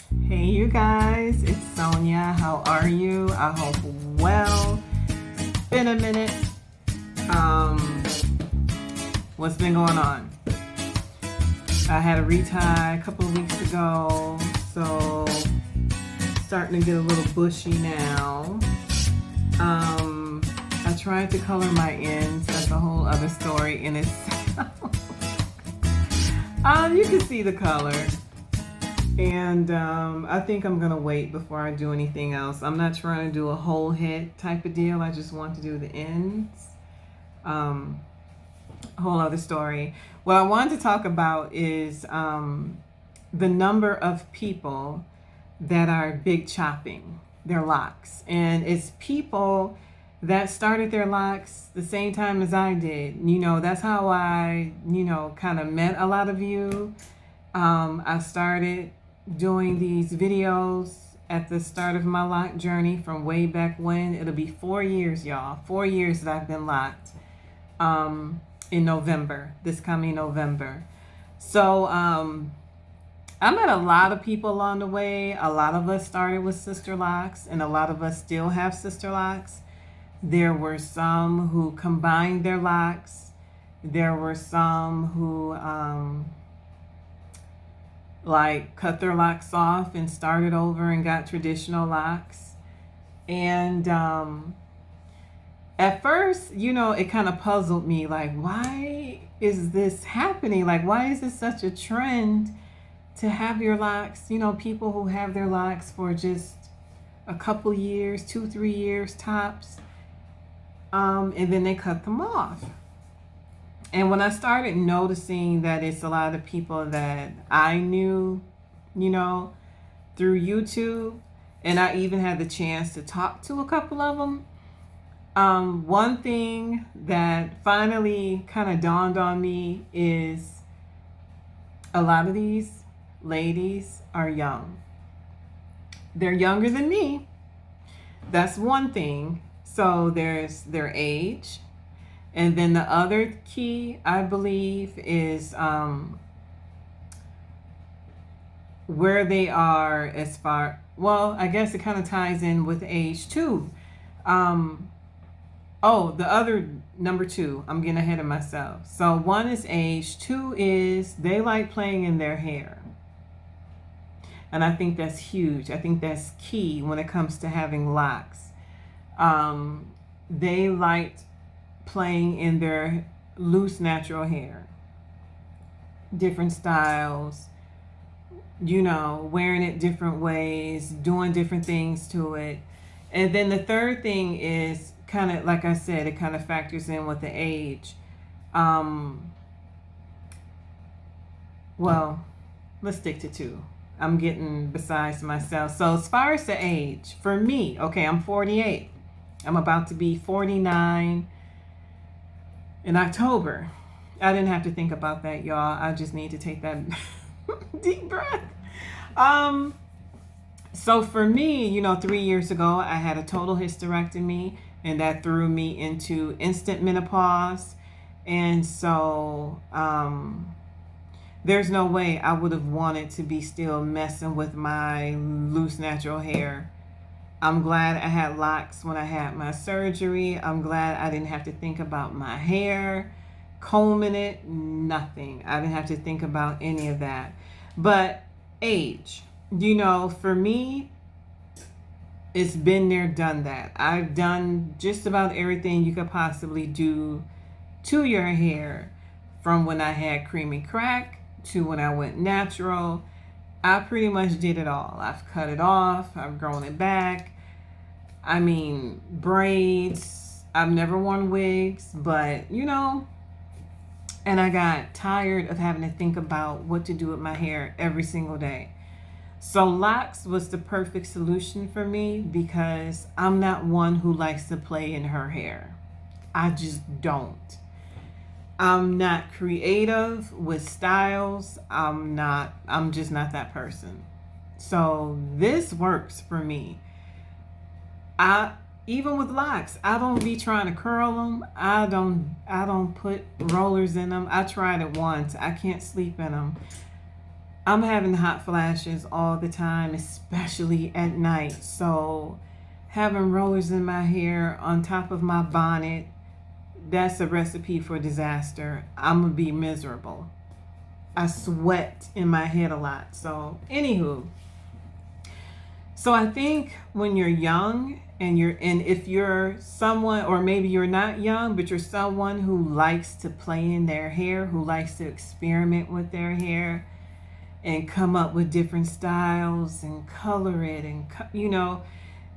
Hey you guys, it's Sonia. How are you? I hope well. It's been a minute. What's been going on? I had a retie a couple of weeks ago, so starting to get a little bushy now. I tried to color my ends. That's a whole other story in itself. You can see the color. And I think I'm going to wait before I do anything else. I'm not trying to do a whole head type of deal. I just want to do the ends. A whole other story. What I wanted to talk about is the number of people that are big chopping their locks. And it's people that started their locks the same time as I did. You know, that's how I, kind of met a lot of you. I started doing these videos at the start of my lock journey from way back when. It'll be 4 years, y'all. 4 years that I've been locked in November, this coming November. So I met a lot of people along the way. A lot of us started with sister locks, and a lot of us still have sister locks. There were some who combined their locks. There were some who cut their locks off and started over and got traditional locks. And at first, it kind of puzzled me, like, why is this happening? Like, why is this such a trend to have your locks? People who have their locks for just a couple years, 2-3 years tops, and then they cut them off. And when I started noticing that it's a lot of people that I knew, through YouTube, and I even had the chance to talk to a couple of them, one thing that finally kind of dawned on me is a lot of these ladies are young. They're younger than me. That's one thing. So there's their age. And then the other key, I believe, is where they are as far, well, I guess it kind of ties in with age too. The other number two, I'm getting ahead of myself. So one is age, two is they like playing in their hair. And I think that's huge. I think that's key when it comes to having locks. They liked playing in their loose natural hair, different styles, wearing it different ways, doing different things to it. And then the third thing is kind of, like I said, it kind of factors in with the age. Well, let's stick to two. I'm getting besides myself. So as far as the age, for me, okay, I'm 48. I'm about to be 49 in October. I didn't have to think about that, y'all. I just need to take that deep breath. So for me, 3 years ago, I had a total hysterectomy, and that threw me into instant menopause. And so there's no way I would have wanted to be still messing with my loose natural hair. I'm glad I had locks when I had my surgery. I'm glad I didn't have to think about my hair, combing it, nothing. I didn't have to think about any of that. But age, for me, it's been there, done that. I've done just about everything you could possibly do to your hair, from when I had cream and crack to when I went natural. I pretty much did it all. I've cut it off. I've grown it back. I mean, braids. I've never worn wigs, but, and I got tired of having to think about what to do with my hair every single day. So locks was the perfect solution for me because I'm not one who likes to play in her hair. I just don't. I'm not creative with styles. I'm just not that person. So this works for me. Even with locks, I don't be trying to curl them. I don't put rollers in them. I tried it once. I can't sleep in them. I'm having hot flashes all the time, especially at night. So having rollers in my hair on top of my bonnet, that's a recipe for disaster. I'm gonna be miserable. I sweat in my head a lot. So anywho, so I think when you're young and if you're someone, or maybe you're not young, but you're someone who likes to play in their hair, who likes to experiment with their hair and come up with different styles and color it, and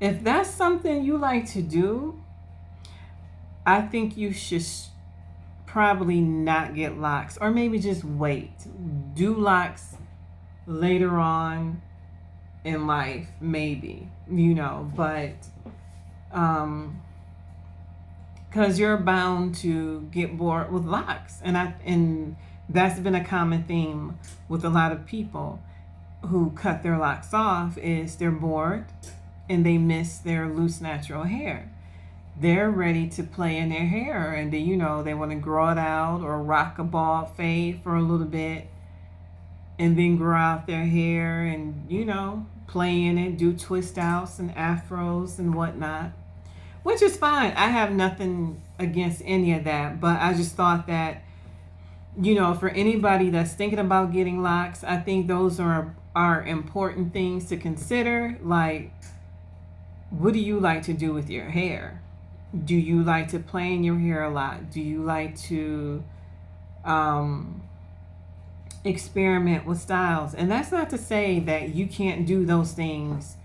if that's something you like to do, I think you should probably not get locks, or maybe just wait. Do locks later on in life, maybe, but because you're bound to get bored with locks, and that's been a common theme with a lot of people who cut their locks off, is they're bored and they miss their loose natural hair. They're ready to play in their hair, and they want to grow it out or rock a bald fade for a little bit and then grow out their hair and play in it, do twist outs and afros and whatnot, which is fine. I have nothing against any of that, but I just thought that for anybody that's thinking about getting locks, I think those are important things to consider. Like, what do you like to do with your hair? Do you like to play in your hair a lot? Do you like to experiment with styles? And that's not to say that you can't do those things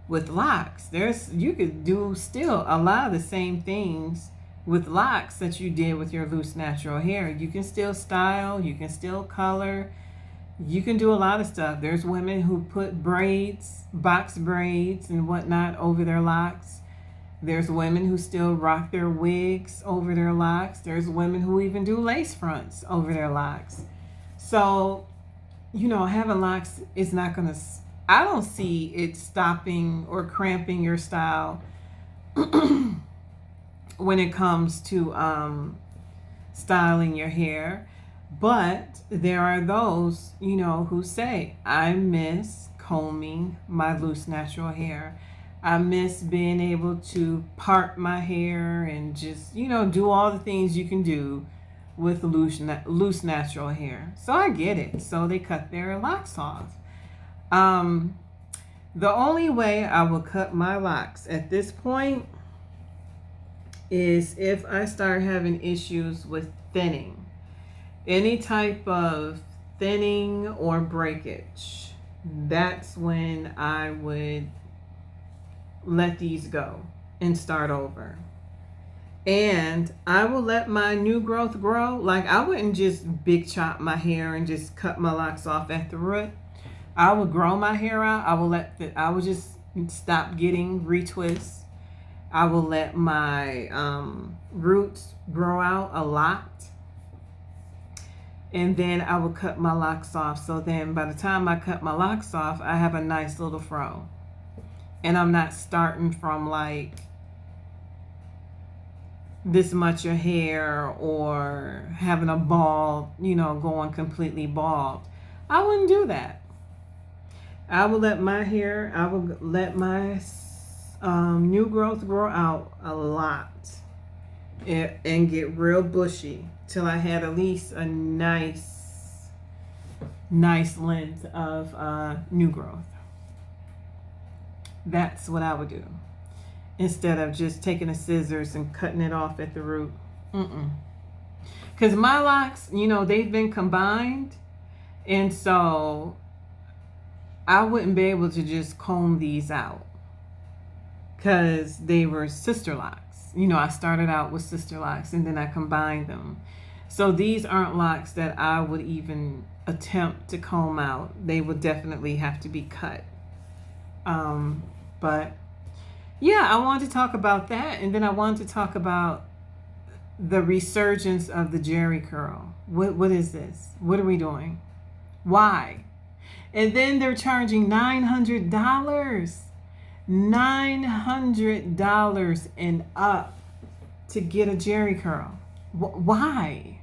with locks. You could do still a lot of the same things with locks that you did with your loose natural hair. You can still style, you can still color, you can do a lot of stuff. There's women who put braids, box braids and whatnot over their locks. There's women who still rock their wigs over their locks. There's women who even do lace fronts over their locks. So, having locks is not going to, I don't see it stopping or cramping your style when it comes to styling your hair. But there are those, who say, I miss combing my loose natural hair. I miss being able to part my hair and just, do all the things you can do with loose natural hair. So I get it. So they cut their locks off. The only way I will cut my locks at this point is if I start having issues with thinning. Any type of thinning or breakage, that's when I would let these go and start over. And I will let my new growth grow. Like, I wouldn't just big chop my hair and just cut my locks off at the root. I would grow my hair out. I would just stop getting retwists. I will let my roots grow out a lot. And then I will cut my locks off. So then by the time I cut my locks off, I have a nice little fro. And I'm not starting from like this much of hair or having a bald, going completely bald. I wouldn't do that. I will let my new growth grow out a lot and get real bushy till I had at least a nice length of new growth. That's what I would do, instead of just taking the scissors and cutting it off at the root. Because my locks, they've been combined, and so I wouldn't be able to just comb these out because they were sister locks. I started out with sister locks and then I combined them. So these aren't locks that I would even attempt to comb out. They would definitely have to be cut. But yeah, I wanted to talk about that. And then I wanted to talk about the resurgence of the Jehri curl. What is this? What are we doing? Why? And then they're charging $900. $900 and up to get a Jehri curl. Why?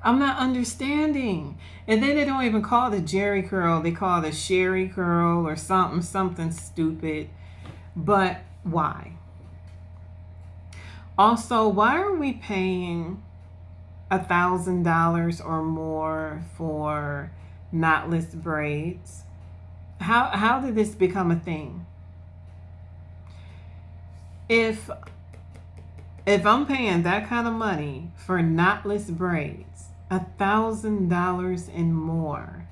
I'm not understanding. And then they don't even call it a Jehri curl. They call it a Sherry curl or something stupid. But why? Also, why are we paying $1,000 or more for knotless braids? How did this become a thing? If I'm paying that kind of money for knotless braids, $1,000 and more,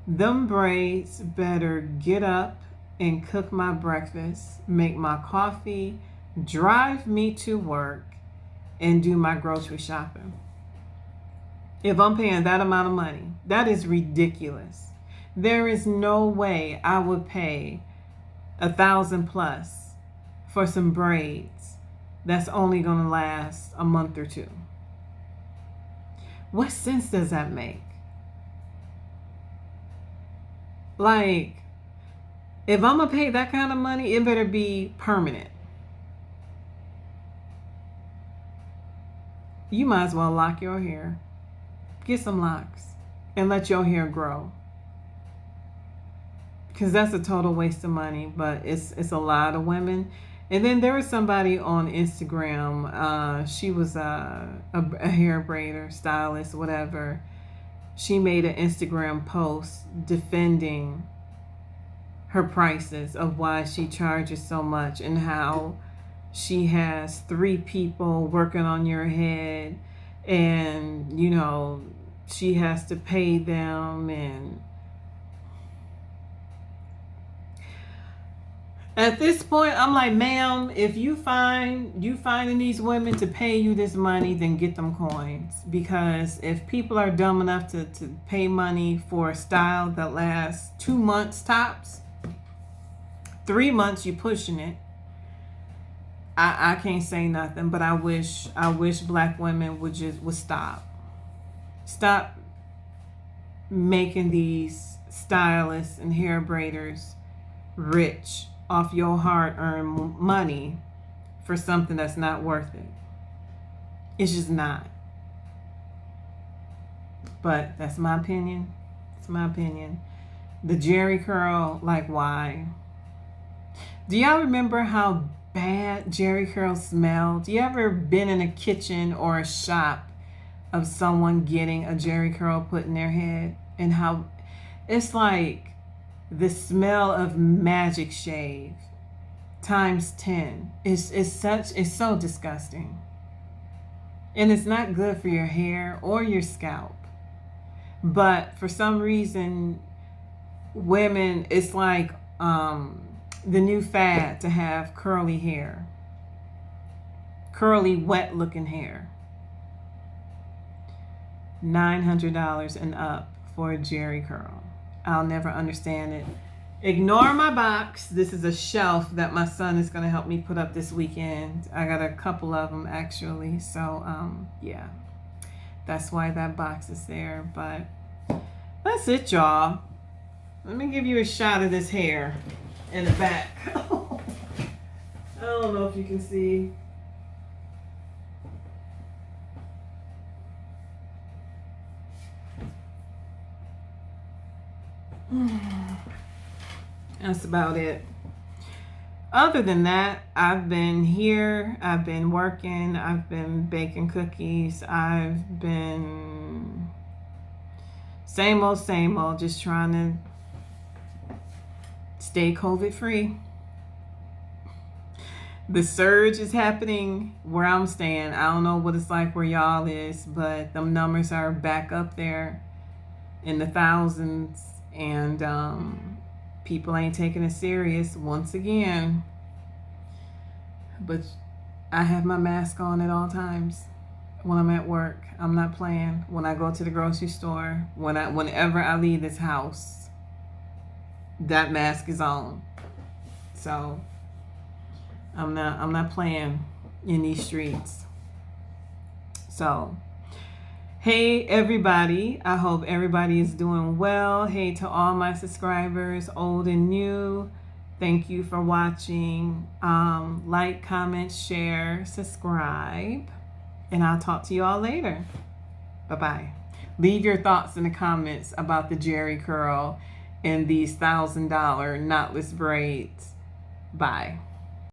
them braids better get up and cook my breakfast, make my coffee, drive me to work, and do my grocery shopping. If I'm paying that amount of money, that is ridiculous. There is no way I would pay $1,000 plus for some braids that's only going to last a month or two. What sense does that make? Like, if I'm going to pay that kind of money, it better be permanent. You might as well lock your hair. Get some locks and let your hair grow. Because that's a total waste of money, but it's a lot of women. And then there was somebody on Instagram. She was a hair braider, stylist, whatever. She made an Instagram post defending her prices of why she charges so much and how she has 3 people working on your head, and she has to pay them. And at this point, I'm like, ma'am, if you finding these women to pay you this money, then get them coins. Because if people are dumb enough to pay money for a style that lasts 2 months tops, 3 months you pushing it, I can't say nothing. But I wish black women would stop making these stylists and hair braiders rich off your hard-earned money for something that's not worth it. It's just not. But that's my opinion. It's my opinion. The Jehri curl, like, why? Do y'all remember how bad Jehri curls smelled? You ever been in a kitchen or a shop of someone getting a Jehri curl put in their head, and how it's like the smell of magic shave times 10? It's so disgusting, and it's not good for your hair or your scalp. But for some reason, women, it's like the new fad to have curly hair, curly, wet looking hair. $900 and up for a Jehri curl. I'll never understand it. Ignore my box. This is a shelf that my son is going to help me put up this weekend. I got a couple of them actually. So yeah, that's why that box is there. But that's it, y'all. Let me give you a shot of this hair in the back. I don't know if you can see. That's about it. Other than that, I've been here, I've been working, I've been baking cookies, I've been same old, just trying to stay COVID free. The surge is happening where I'm staying. I don't know what it's like where y'all is, but them numbers are back up there in the thousands, and people ain't taking it serious once again. But I have my mask on at all times when I'm at work. I'm not playing. When I go to the grocery store, whenever I leave this house, that mask is on. So I'm not playing in these streets. So hey everybody, I hope everybody is doing well. Hey to all my subscribers, old and new, thank you for watching. Like, comment, share, subscribe, and I'll talk to you all later. Bye-bye. Leave your thoughts in the comments about the Jehri curl and these $1,000 knotless braids. Bye.